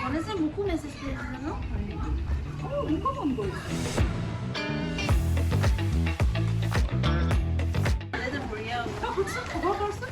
গণেশে মোকো মেছেজ কৰিছিলে ন মোকো ফোন কৰিছে খবৰ কৰচোন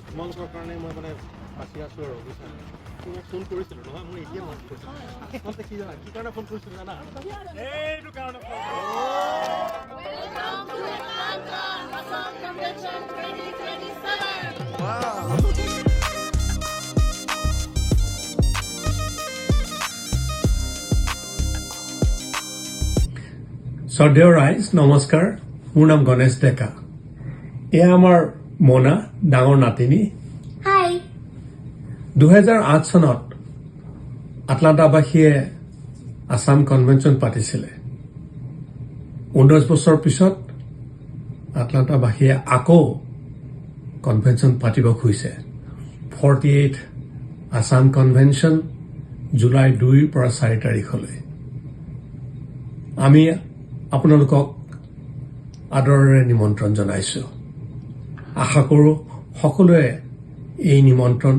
তোমালোকৰ কাৰণে মই মানে বাচি আছো আৰু ফোন কৰিছিলো নহয় মই এতিয়া মনত পৰিছে কি জানা কি কাৰণে ফোন কৰিছিলো জানা এইটো কাৰণে শ্ৰদ্ধেয় ৰাইজ নমস্কাৰ মোৰ নাম গণেশ ডেকা এয়া আমাৰ মোনা ডাঙৰ নাতিনী হাই 2008 চনত আটলাণ্টাবাসীয়ে আসাম কনভেনশ্যন পাতিছিলে 19 বছৰ পিছত আটলাণ্টাবাসীয়ে আকৌ কনভেনশ্যন পাতিব খুজিছে 48 আসাম কনভেনশ্যন জুলাই 2 পৰা 4 তাৰিখলৈ আমি আপোনালোকক আদৰেৰে নিমন্ত্ৰণ জনাইছো আশা কৰো সকলোৱে এই নিমন্ত্ৰণ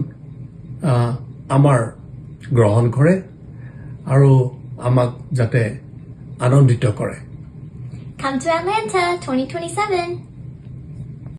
আমাৰ গ্ৰহণ কৰে আৰু আমাক যাতে আনন্দিত কৰে Come to Atlanta 2027.